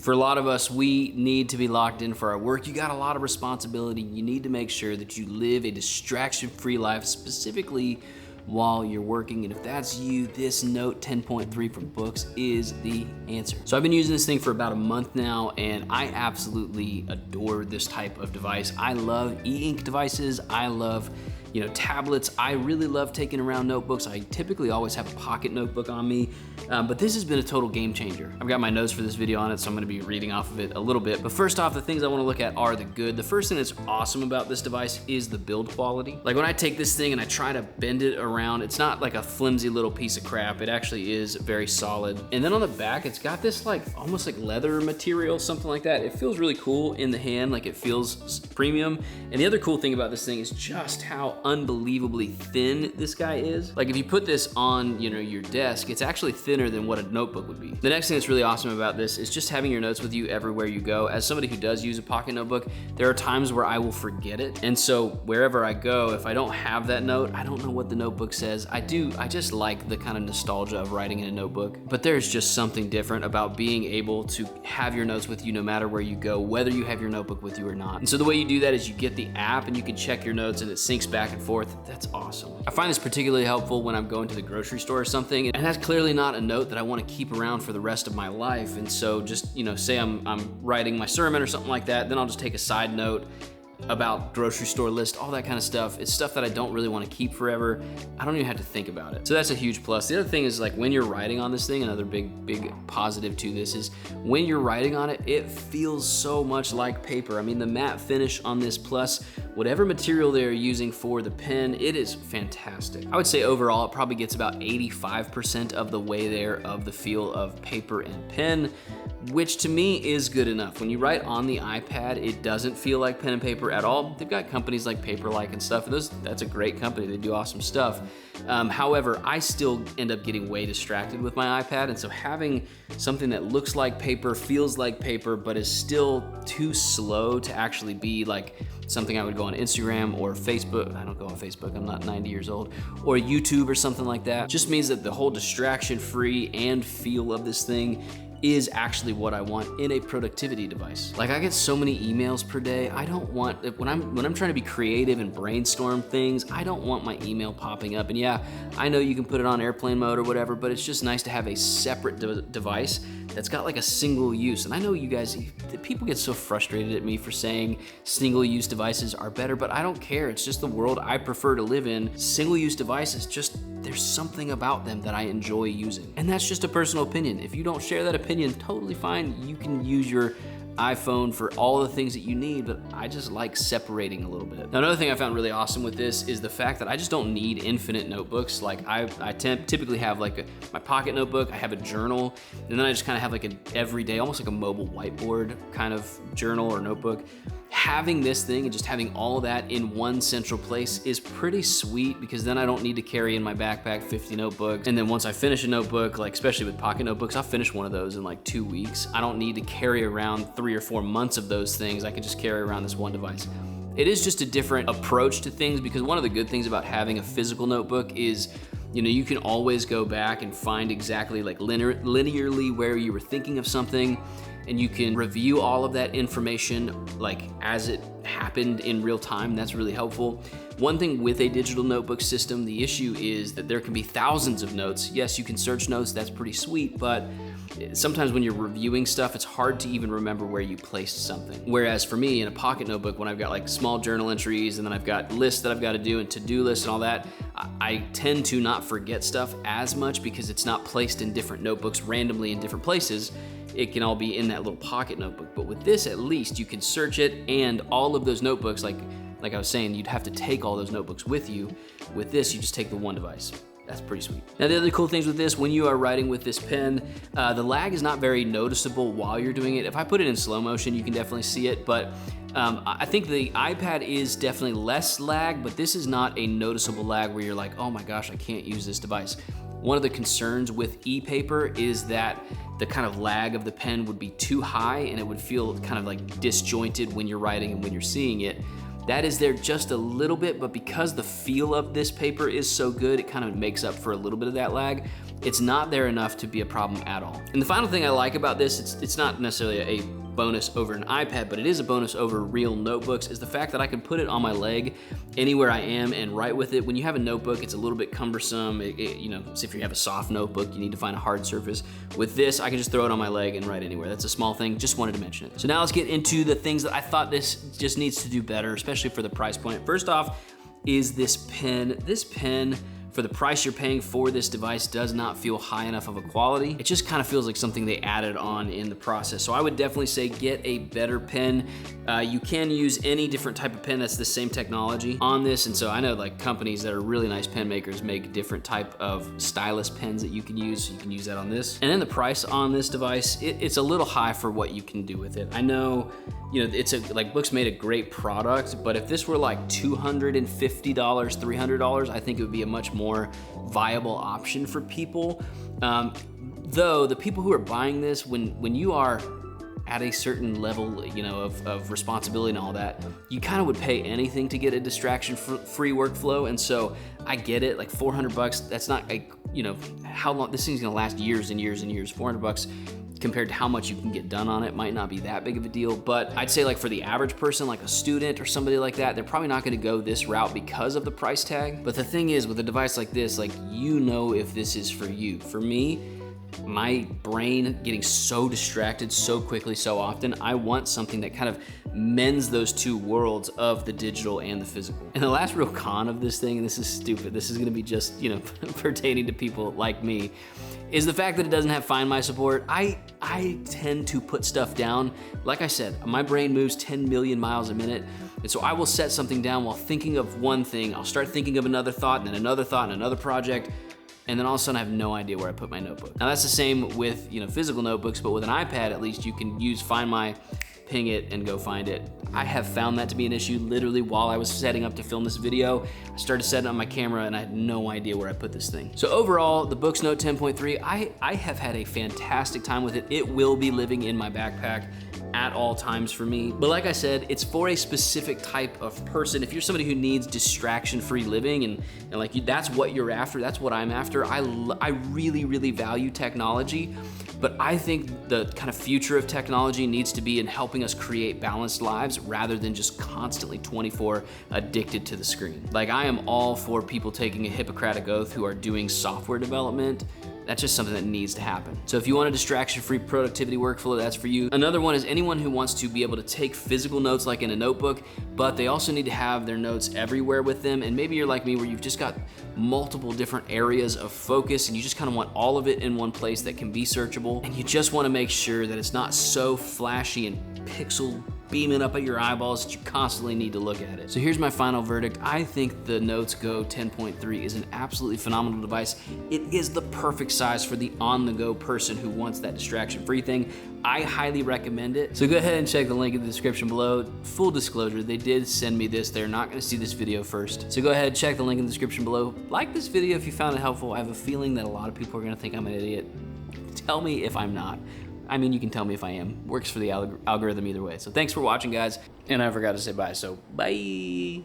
For a lot of us, we need to be locked in for our work. You got a lot of responsibility. You need to make sure that you live a distraction-free life, specifically while you're working. And if that's you, this Note 10.3 from Boox is the answer. So I've been using this thing for about a month now, and I absolutely adore this type of device. I love e-ink devices. I love tablets. I really love taking around notebooks. I typically always have a pocket notebook on me, but this has been a total game changer. I've got my notes for this video on it, so I'm gonna be reading off of it a little bit. But first off, the things I wanna look at are the good. The first thing that's awesome about this device is the build quality. Like when I take this thing and I try to bend it around, it's not like a flimsy little piece of crap. It actually is very solid. And then on the back, it's got this almost like leather material, something like that. It feels really cool in the hand, like it feels premium. And the other cool thing about this thing is just how unbelievably thin this guy is. Like if you put this on your desk, it's actually thinner than what a notebook would be. The next thing that's really awesome about this is just having your notes with you everywhere you go. As somebody who does use a pocket notebook, there are times where I will forget it. And so wherever I go, if I don't have that note, I don't know what the notebook says. I just like the kind of nostalgia of writing in a notebook. But there's just something different about being able to have your notes with you no matter where you go, whether you have your notebook with you or not. And so the way you do that is you get the app and you can check your notes and it syncs back and forth. That's awesome. I find this particularly helpful when I'm going to the grocery store or something, and that's clearly not a note that I want to keep around for the rest of my life. And so just, say I'm writing my sermon or something like that, then I'll just take a side note about grocery store list, all that kind of stuff. It's stuff that I don't really want to keep forever. I don't even have to think about it. So that's a huge plus. The other thing is when you're writing on this thing, another big positive to this is when you're writing on it, it feels so much like paper. I mean, the matte finish on this plus whatever material they're using for the pen, it is fantastic. I would say overall, it probably gets about 85% of the way there of the feel of paper and pen, which to me is good enough. When you write on the iPad, it doesn't feel like pen and paper at all. They've got companies like Paperlike and stuff, and that's a great company. They do awesome stuff. However, I still end up getting way distracted with my iPad, and so having something that looks like paper, feels like paper, but is still too slow to actually be like something I would go on Instagram or Facebook. I don't go on Facebook, I'm not 90 years old, or YouTube or something like that. Just means that the whole distraction-free and feel of this thing is actually what I want in a productivity device. Like I get so many emails per day. I don't want, when I'm trying to be creative and brainstorm things, I don't want my email popping up. And yeah, I know you can put it on airplane mode or whatever, but it's just nice to have a separate device that's got like a single use. And I know you guys, people get so frustrated at me for saying single use devices are better, but I don't care. It's just the world I prefer to live in. Single use devices, there's something about them that I enjoy using. And that's just a personal opinion. If you don't share that opinion, totally fine. You can use your iPhone for all the things that you need, but I just like separating a little bit. Now, another thing I found really awesome with this is the fact that I just don't need infinite notebooks. Like I typically have my pocket notebook, I have a journal, and then I just kind of have like an everyday, almost like a mobile whiteboard kind of journal or notebook. Having this thing and just having all that in one central place is pretty sweet, because then I don't need to carry in my backpack 50 notebooks. And then once I finish a notebook, like especially with pocket notebooks, I'll finish one of those in like 2 weeks. I don't need to carry around 3 or 4 months of those things. I can just carry around this one device. It is just a different approach to things, because one of the good things about having a physical notebook is you can always go back and find exactly like linearly where you were thinking of something, and you can review all of that information like as it happened in real time. That's really helpful. One thing with a digital notebook system, the issue is that there can be thousands of notes. Yes, you can search notes, that's pretty sweet, but sometimes when you're reviewing stuff, it's hard to even remember where you placed something. Whereas for me, in a pocket notebook, when I've got like small journal entries and then I've got lists that I've got to do and to-do lists and all that, I tend to not forget stuff as much because it's not placed in different notebooks randomly in different places. It can all be in that little pocket notebook. But with this, at least you can search it, and all of those notebooks, like I was saying, you'd have to take all those notebooks with you. With this, you just take the one device. That's pretty sweet. Now, the other cool things with this, when you are writing with this pen, the lag is not very noticeable while you're doing it. If I put it in slow motion, you can definitely see it, but I think the iPad is definitely less lag, but this is not a noticeable lag where you're like, oh my gosh, I can't use this device. One of the concerns with e-paper is that the kind of lag of the pen would be too high and it would feel kind of like disjointed when you're writing and when you're seeing it. That is there just a little bit, but because the feel of this paper is so good, it kind of makes up for a little bit of that lag. it's not there enough to be a problem at all. And the final thing I like about this, it's not necessarily a bonus over an iPad, but it is a bonus over real notebooks, is the fact that I can put it on my leg anywhere I am and write with it. When you have a notebook, it's a little bit cumbersome. You know, so if you have a soft notebook, you need to find a hard surface. With this, I can just throw it on my leg and write anywhere. That's a small thing, just wanted to mention it. So now let's get into the things that I thought this just needs to do better, especially for the price point. First off is this pen. This pen, for the price you're paying for this device, does not feel high enough of a quality. It just kind of feels like something they added on in the process. So I would definitely say get a better pen. You can use any different type of pen that's the same technology on this. And so I know like companies that are really nice pen makers make different type of stylus pens that you can use. So you can use that on this. And then the price on this device, it's a little high for what you can do with it. I know, you know, like Boox made a great product, but if this were like $250, $300, I think it would be a much more viable option for people. Though the people who are buying this, when you are at a certain level, you know, of responsibility and all that, you kind of would pay anything to get a distraction-free workflow. And so I get it, like $400, that's not like, you know, how long, this thing's gonna last years and years and years. $400 compared to how much you can get done on it might not be that big of a deal. But I'd say like for the average person, like a student or somebody like that, they're probably not gonna go this route because of the price tag. But the thing is, with a device like this, like, you know if this is for you. For me, my brain getting so distracted so quickly, so often, I want something that kind of mends those two worlds of the digital and the physical. And the last real con of this thing, and this is stupid, this is gonna be just, you know, pertaining to people like me, is the fact that it doesn't have Find My support. I tend to put stuff down. Like I said, my brain moves 10 million miles a minute. And so I will set something down while thinking of one thing. I'll start thinking of another thought, and then another thought, and another project. And then all of a sudden I have no idea where I put my notebook. Now that's the same with, you know, physical notebooks, but with an iPad, at least you can use Find My, ping it, and go find it. I have found that to be an issue literally while I was setting up to film this video. I started setting up my camera and I had no idea where I put this thing. So overall, the Boox Note 10.3, I have had a fantastic time with it. It will be living in my backpack at all times for me. But like I said, it's for a specific type of person. If you're somebody who needs distraction-free living and like that's what you're after, that's what I'm after. I really, really value technology, but I think the kind of future of technology needs to be in helping us create balanced lives rather than just constantly 24 addicted to the screen. Like, I am all for people taking a Hippocratic oath who are doing software development. That's just something that needs to happen. So if you want a distraction-free productivity workflow, that's for you. Another one is anyone who wants to be able to take physical notes like in a notebook, but they also need to have their notes everywhere with them. And maybe you're like me where you've just got multiple different areas of focus and you just kind of want all of it in one place that can be searchable. And you just want to make sure that it's not so flashy and pixel beaming up at your eyeballs that you constantly need to look at it. So here's my final verdict. I think the Boox Go 10.3 is an absolutely phenomenal device. It is the perfect size for the on-the-go person who wants that distraction-free thing. I highly recommend it. So go ahead and check the link in the description below. Full disclosure, they did send me this. They're not gonna see this video first. So go ahead, check the link in the description below. Like this video if you found it helpful. I have a feeling that a lot of people are gonna think I'm an idiot. Tell me if I'm not. I mean, you can tell me if I am. Works for the algorithm either way. So thanks for watching, guys. And I forgot to say bye, so bye.